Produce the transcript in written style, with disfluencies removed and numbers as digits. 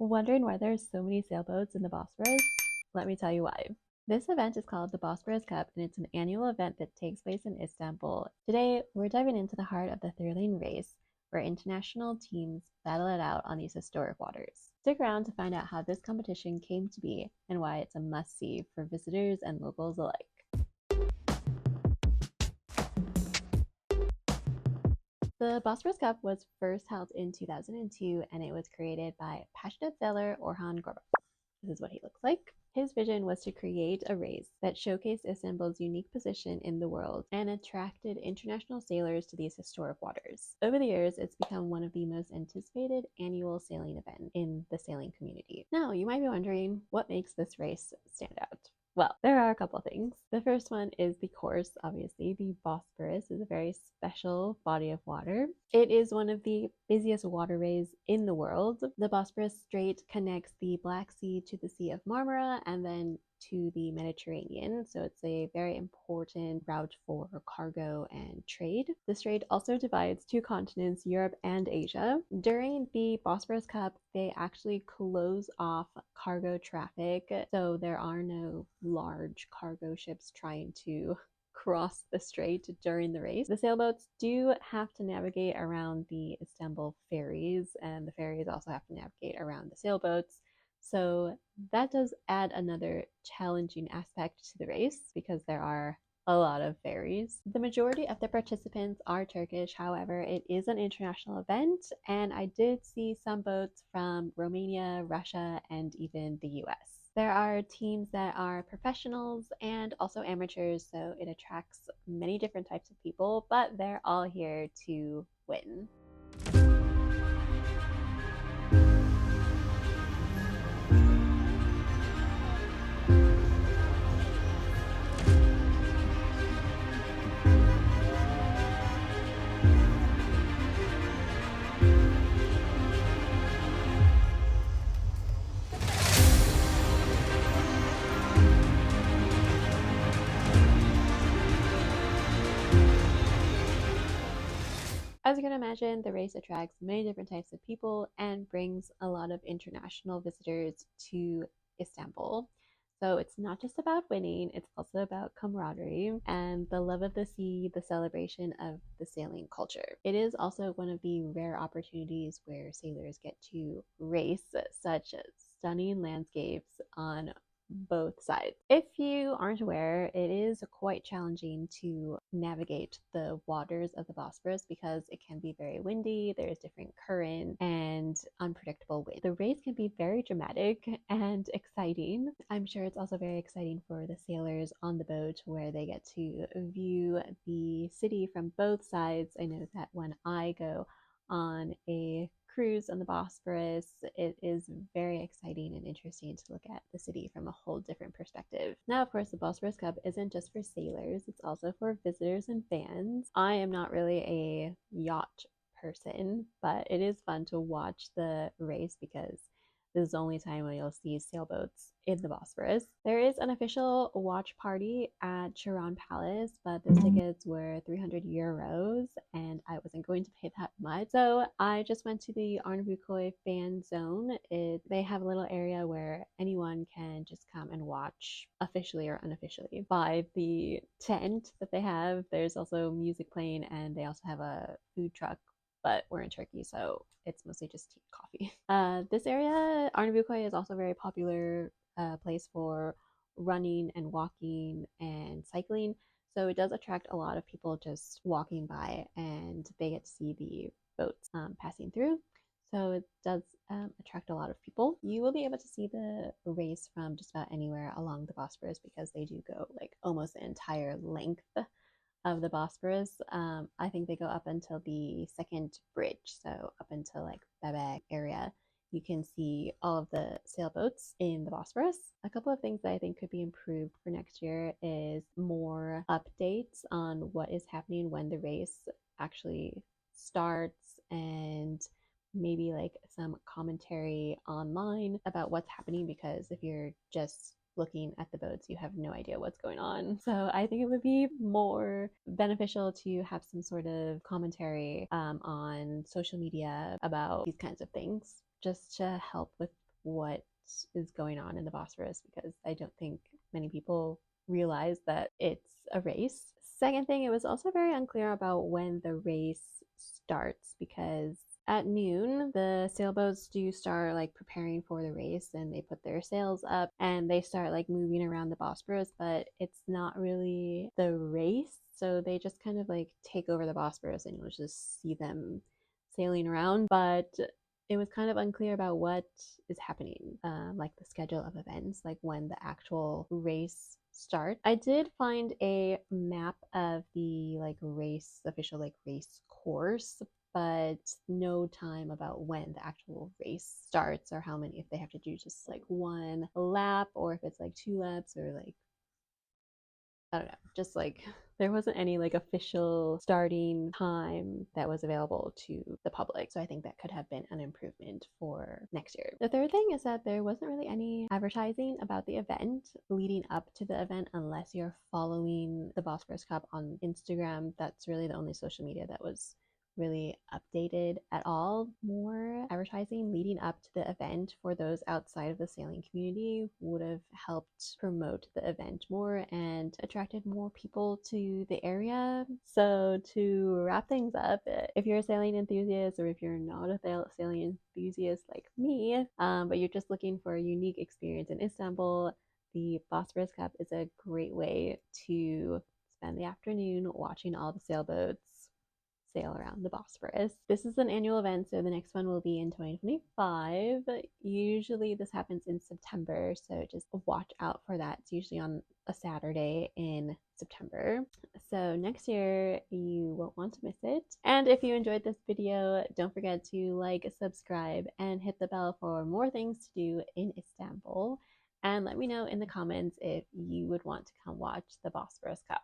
Wondering why there's so many sailboats in the Bosphorus? Let me tell you why. This event is called the Bosphorus Cup, and it's an annual event that takes place in Istanbul. Today, we're diving into the heart of the thrilling race, where international teams battle it out on these historic waters. Stick around to find out how this competition came to be and why it's a must-see for visitors and locals alike. The Bosphorus Cup was first held in 2002, and it was created by passionate sailor Orhan Gorbach. This is what he looks like. His vision was to create a race that showcased Istanbul's unique position in the world and attracted international sailors to these historic waters. Over the years, it's become one of the most anticipated annual sailing events in the sailing community. Now, you might be wondering, what makes this race stand out? Well, there are a couple of things. The first one is the course, obviously. The Bosphorus is a very special body of water. It is one of the busiest waterways in the world. The Bosphorus Strait connects the Black Sea to the Sea of Marmara and then to the Mediterranean, so it's a very important route for cargo and trade. The strait also divides two continents, Europe and Asia. During the Bosphorus Cup, they actually close off cargo traffic, so there are no large cargo ships trying to cross the strait during the race. The sailboats do have to navigate around the Istanbul ferries, and the ferries also have to navigate around the sailboats. So that does add another challenging aspect to the race because there are a lot of ferries. The majority of the participants are Turkish, however, it is an international event, and I did see some boats from Romania, Russia, and even the US. There are teams that are professionals and also amateurs, so it attracts many different types of people, but they're all here to win. As you can imagine, the race attracts many different types of people and brings a lot of international visitors to Istanbul. So it's not just about winning, it's also about camaraderie and the love of the sea, the celebration of the sailing culture. It is also one of the rare opportunities where sailors get to race such stunning landscapes on both sides. If you aren't aware, it is quite challenging to navigate the waters of the Bosphorus because it can be very windy, there's different current and unpredictable wind. The race can be very dramatic and exciting. I'm sure it's also very exciting for the sailors on the boat where they get to view the city from both sides. I know that when I go on a cruise on the Bosphorus, it is very exciting and interesting to look at the city from a whole different perspective. Now, of course, the Bosphorus Cup isn't just for sailors, it's also for visitors and fans. I am not really a yacht person, but it is fun to watch the race because this is the only time when you'll see sailboats in the Bosphorus. There is an official watch party at Chiron Palace, but the tickets were €300 and I wasn't going to pay that much. So I just went to the Arnavukoy fan zone. They have a little area where anyone can just come and watch officially or unofficially by the tent that they have. There's also music playing and they also have a food truck, but we're in Turkey, so it's mostly just tea and coffee. This area, Arnavukoy, is also a very popular place for running and walking and cycling. So it does attract a lot of people just walking by and they get to see the boats passing through. So it does attract a lot of people. You will be able to see the race from just about anywhere along the Bosphorus because they do go like almost the entire length of the Bosphorus. I think they go up until the second bridge, so up until like Bebek area. You can see all of the sailboats in the Bosphorus. A couple of things that I think could be improved for next year is more updates on what is happening when the race actually starts and maybe like some commentary online about what's happening because if you're just looking at the boats, you have no idea what's going on. So I think it would be more beneficial to have some sort of commentary on social media about these kinds of things, just to help with what is going on in the Bosphorus, because I don't think many people realize that it's a race. Second thing, it was also very unclear about when the race starts, because at noon the sailboats do start like preparing for the race, and they put their sails up and they start like moving around the Bosphorus, but it's not really the race. So they just kind of like take over the Bosphorus and you'll just see them sailing around, but it was kind of unclear about what is happening, like the schedule of events, like when the actual race start. I did find a map of the like race official like race course, but no time about when the actual race starts, or how many, if they have to do just like one lap, or if it's like two laps, or like I don't know, just like there wasn't any like official starting time that was available to the public. So I think that could have been an improvement for next year. The third thing is that there wasn't really any advertising about the event leading up to the event, unless you're following the Bosphorus Cup on Instagram. That's really the only social media that was really updated at all. More advertising leading up to the event for those outside of the sailing community would have helped promote the event more and attracted more people to the area. So to wrap things up, if you're a sailing enthusiast, or if you're not a sailing enthusiast like me, but you're just looking for a unique experience in Istanbul, the Bosphorus Cup is a great way to spend the afternoon watching all the sailboats sail around the Bosphorus. This is an annual event, so the next one will be in 2025. Usually this happens in September, so just watch out for that. It's usually on a Saturday in September. So next year you won't want to miss it. And if you enjoyed this video, don't forget to like, subscribe, and hit the bell for more things to do in Istanbul. And let me know in the comments if you would want to come watch the Bosphorus Cup.